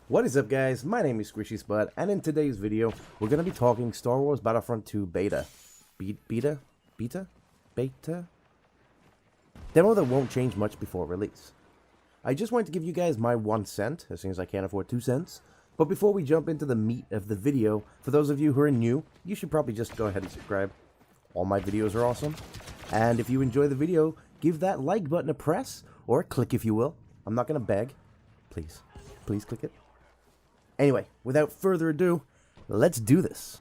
What is up, guys? My name is Squishyspud, and in today's video, we're going to be talking Star Wars Battlefront II Beta. Beta? Demo that won't change much before release. I just wanted to give you guys my 1 cent, as soon as I can't afford 2 cents. But before we jump into the meat of the video, for those of you who are new, you should probably just go ahead and subscribe. All my videos are awesome. And if you enjoy the video, give that like button a press, or a click if you will. I'm not going to beg. Please click it. Anyway, without further ado, let's do this.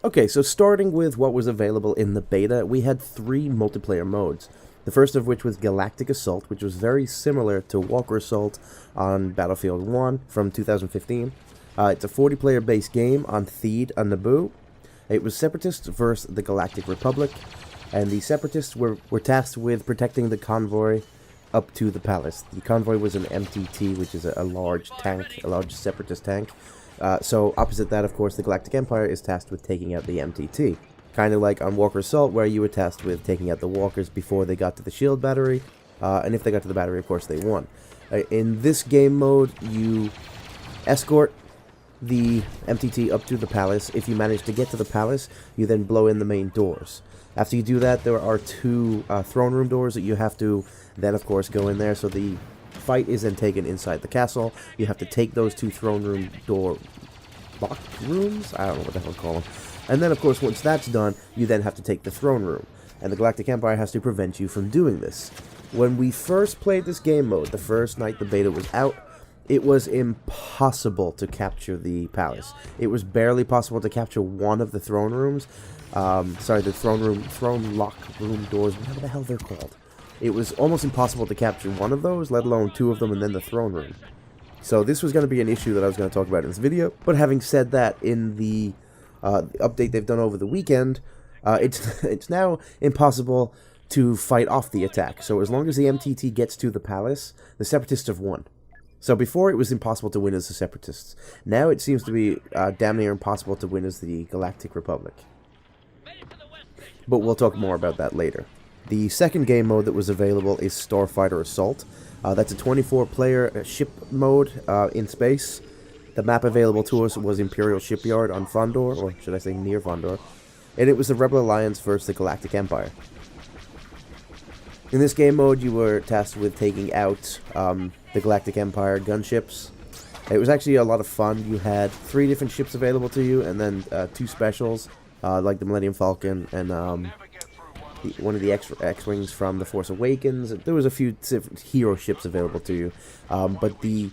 Okay, so starting with what was available in the beta, we had 3 multiplayer modes. The first of which was Galactic Assault, which was very similar to Walker Assault on Battlefield 1 from 2015. It's a 40-player base game on Theed on Naboo. It was Separatists versus the Galactic Republic, and the Separatists were tasked with protecting the convoy up to the palace. The convoy was an MTT, which is a large tank, a large Separatist tank. So opposite that, of course, the Galactic Empire is tasked with taking out the MTT. Kind of like on Walker Assault, where you were tasked with taking out the walkers before they got to the shield battery, and if they got to the battery, of course, they won. In this game mode, you escort the MTT up to the palace. If you manage to get to the palace, you then blow in the main doors. After you do that, there are 2 throne room doors that you have to then, of course, go in there. So the fight is then taken inside the castle. You have to take those 2 throne room door lock rooms? I don't know what the hell to call them. And then, of course, once that's done, you then have to take the throne room. And the Galactic Empire has to prevent you from doing this. When we first played this game mode, the first night the beta was out, it was impossible to capture the palace. It was barely possible to capture one of the throne rooms. The throne lock room doors, whatever the hell they're called. It was almost impossible to capture one of those, let alone 2 of them, and then the throne room. So this was going to be an issue that I was going to talk about in this video. But having said that, in the update they've done over the weekend, it's now impossible to fight off the attack. So as long as the MTT gets to the palace, the Separatists have won. So before it was impossible to win as the Separatists. Now it seems to be damn near impossible to win as the Galactic Republic. But we'll talk more about that later. The second game mode that was available is Starfighter Assault. That's a 24-player ship mode in space. The map available to us was Imperial Shipyard on Fondor, or should I say near Fondor. And it was the Rebel Alliance versus the Galactic Empire. In this game mode, you were tasked with taking out the Galactic Empire gunships. It was actually a lot of fun. You had 3 different ships available to you, and then 2 specials, like the Millennium Falcon and one of the X-Wings from The Force Awakens. There was a few hero ships available to you, but the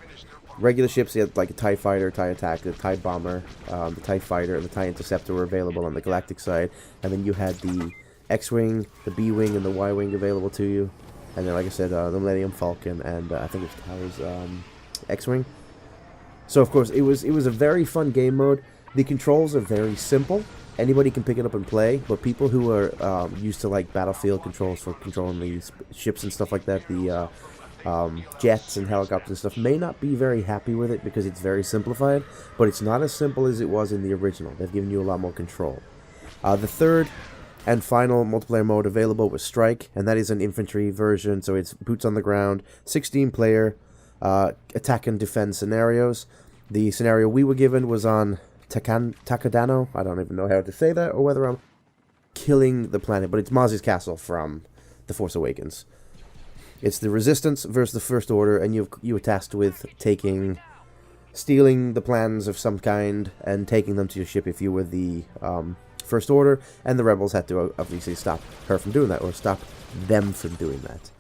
regular ships, you had like a TIE Fighter, TIE Attacker, the TIE Bomber, the TIE Fighter, and the TIE Interceptor were available on the Galactic side, and then you had the X-Wing, the B-Wing, and the Y-Wing available to you. And then, like I said, the Millennium Falcon, and I think it's Tyler's X-Wing. So, of course, it was a very fun game mode. The controls are very simple. Anybody can pick it up and play, but people who are used to, like, Battlefield controls for controlling these ships and stuff like that, the jets and helicopters and stuff, may not be very happy with it because it's very simplified, but it's not as simple as it was in the original. They've given you a lot more control. The third and final multiplayer mode available was Strike, and that is an infantry version, so it's boots on the ground, 16-player attack and defense scenarios. The scenario we were given was on Takadano. I don't even know how to say that, or whether I'm killing the planet, but it's Maz's castle from The Force Awakens. It's the Resistance versus the First Order, and you were tasked with stealing the plans of some kind and taking them to your ship if you were the First Order, and the rebels had to obviously stop her from doing that, or stop them from doing that.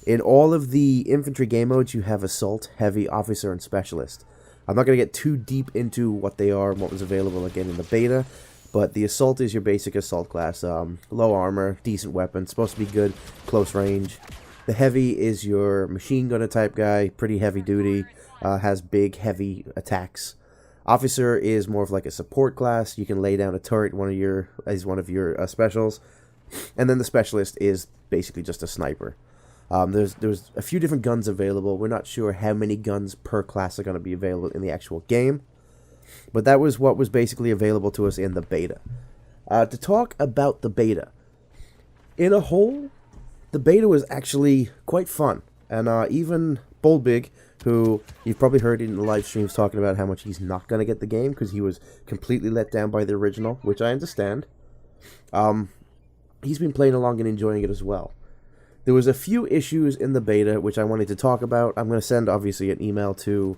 In all of the infantry game modes, you have Assault, Heavy, Officer, and Specialist. I'm not going to get too deep into what they are and what was available again in the beta, but the Assault is your basic Assault class. Low armor, decent weapon, supposed to be good, close range. The Heavy is your machine gunner type guy, pretty heavy duty, has big, heavy attacks. Officer is more of like a support class. You can lay down a turret, one of your specials. And then the Specialist is basically just a sniper. There's a few different guns available. We're not sure how many guns per class are going to be available in the actual game. But that was what was basically available to us in the beta. to talk about the beta. In a whole, the beta was actually quite fun, and even Boldbig, who you've probably heard in the live streams talking about how much he's not going to get the game because he was completely let down by the original, which I understand. He's been playing along and enjoying it as well. There was a few issues in the beta which I wanted to talk about. I'm going to send, obviously, an email to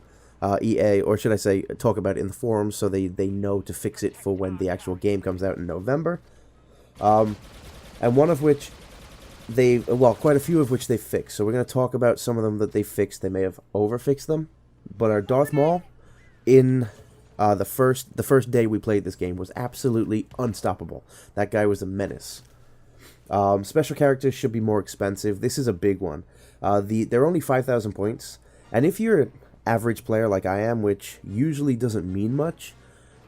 EA, or should I say, talk about it in the forums so they know to fix it for when the actual game comes out in November. And one of which quite a few of which they fixed. So we're going to talk about some of them that they fixed. They may have overfixed them. But our Darth Maul, in the first day we played this game, was absolutely unstoppable. That guy was a menace. Special characters should be more expensive. This is a big one. They're only 5,000 points. And if you're an average player like I am, which usually doesn't mean much,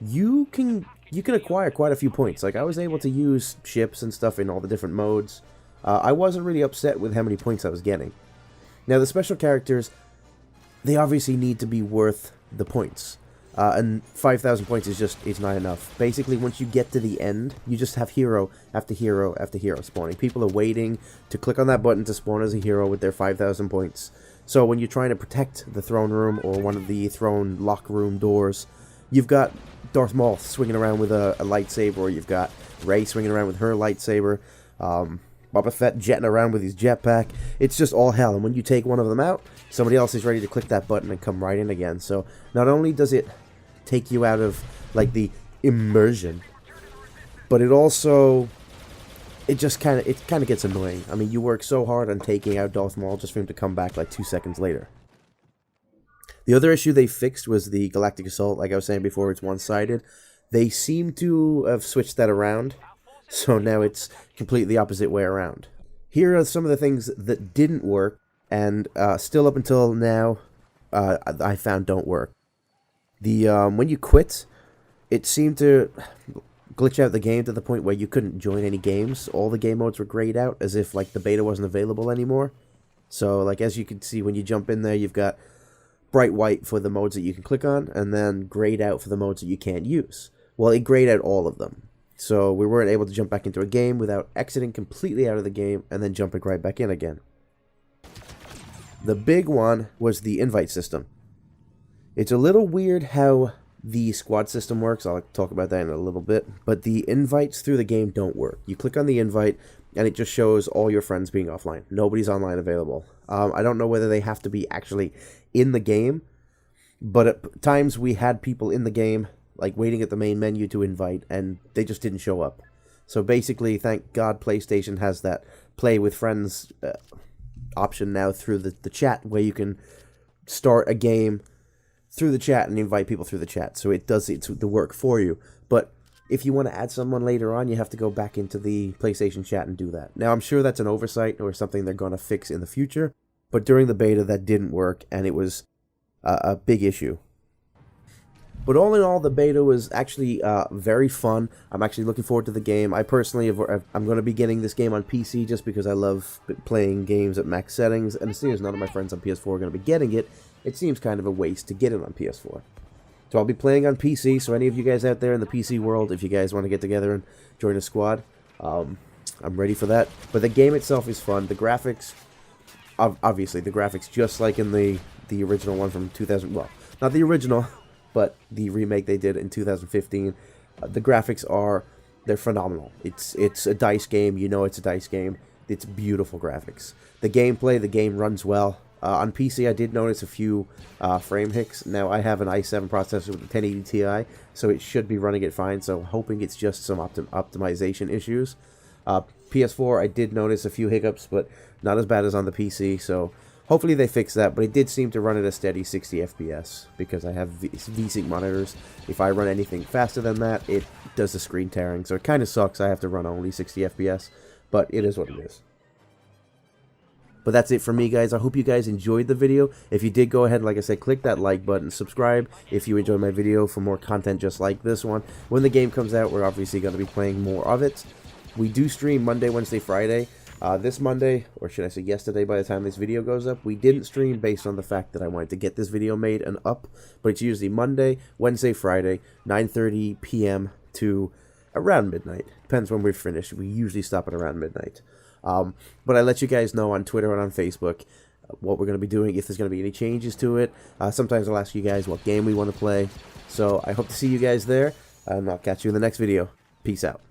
you can acquire quite a few points. Like, I was able to use ships and stuff in all the different modes. I wasn't really upset with how many points I was getting. Now, the special characters, they obviously need to be worth the points. And 5,000 points is not enough. Basically, once you get to the end, you just have hero after hero after hero spawning. People are waiting to click on that button to spawn as a hero with their 5,000 points. So when you're trying to protect the throne room or one of the throne lock room doors, you've got Darth Maul swinging around with a lightsaber, or you've got Rey swinging around with her lightsaber, Boba Fett jetting around with his jetpack. It's just all hell, and when you take one of them out, somebody else is ready to click that button and come right in again. So not only does it take you out of, like, the immersion, but it also, it kind of gets annoying. I mean, you work so hard on taking out Darth Maul just for him to come back like 2 seconds later. The other issue they fixed was the Galactic Assault. Like I was saying before, it's one-sided. They seem to have switched that around, so now it's completely the opposite way around. Here are some of the things that didn't work, and still up until now, I found don't work. When you quit, it seemed to glitch out the game to the point where you couldn't join any games. All the game modes were grayed out, as if, like, the beta wasn't available anymore. So, like, as you can see, when you jump in there, you've got bright white for the modes that you can click on, and then grayed out for the modes that you can't use. Well, it grayed out all of them. So we weren't able to jump back into a game without exiting completely out of the game and then jumping right back in again. The big one was the invite system. It's a little weird how the squad system works. I'll talk about that in a little bit. But the invites through the game don't work. You click on the invite, and it just shows all your friends being offline. Nobody's online available. I don't know whether they have to be actually in the game, but at times we had people in the game, like, waiting at the main menu to invite, and they just didn't show up. So basically, thank God PlayStation has that play with friends option now through the chat, where you can start a game through the chat and invite people through the chat. So it does the work for you. But if you want to add someone later on, you have to go back into the PlayStation chat and do that. Now, I'm sure that's an oversight or something they're going to fix in the future, but during the beta, that didn't work, and it was a big issue. But all in all, the beta was actually very fun. I'm actually looking forward to the game. I personally, I'm going to be getting this game on PC just because I love playing games at max settings, and as soon as none of my friends on PS4 are going to be getting it, it seems kind of a waste to get it on PS4. So I'll be playing on PC, so any of you guys out there in the PC world, if you guys want to get together and join a squad, I'm ready for that. But the game itself is fun. The graphics, obviously, the graphics, just like in the original one from 2000, well, not the original, but the remake they did in 2015, the graphics they're phenomenal. It's a DICE game, you know it's a DICE game. It's beautiful graphics. The gameplay, the game runs well. On PC, I did notice a few frame hicks. Now, I have an i7 processor with a 1080 Ti, so it should be running it fine, so hoping it's just some optimization issues. PS4, I did notice a few hiccups, but not as bad as on the PC, so hopefully they fix that, but it did seem to run at a steady 60 FPS, because I have V-Sync monitors. If I run anything faster than that, it does the screen tearing, so it kind of sucks. I have to run only 60 FPS, but it is what it is. But that's it for me, guys. I hope you guys enjoyed the video. If you did, go ahead, like I said, click that like button, subscribe if you enjoyed my video for more content just like this one. When the game comes out, we're obviously going to be playing more of it. We do stream Monday, Wednesday, Friday. This Monday, or should I say yesterday by the time this video goes up, we didn't stream based on the fact that I wanted to get this video made and up, but it's usually Monday, Wednesday, Friday, 9:30 p.m. to around midnight. Depends when we're finished. We usually stop at around midnight. But I let you guys know on Twitter and on Facebook what we're going to be doing, if there's going to be any changes to it. Sometimes I'll ask you guys what game we want to play. So I hope to see you guys there, and I'll catch you in the next video. Peace out.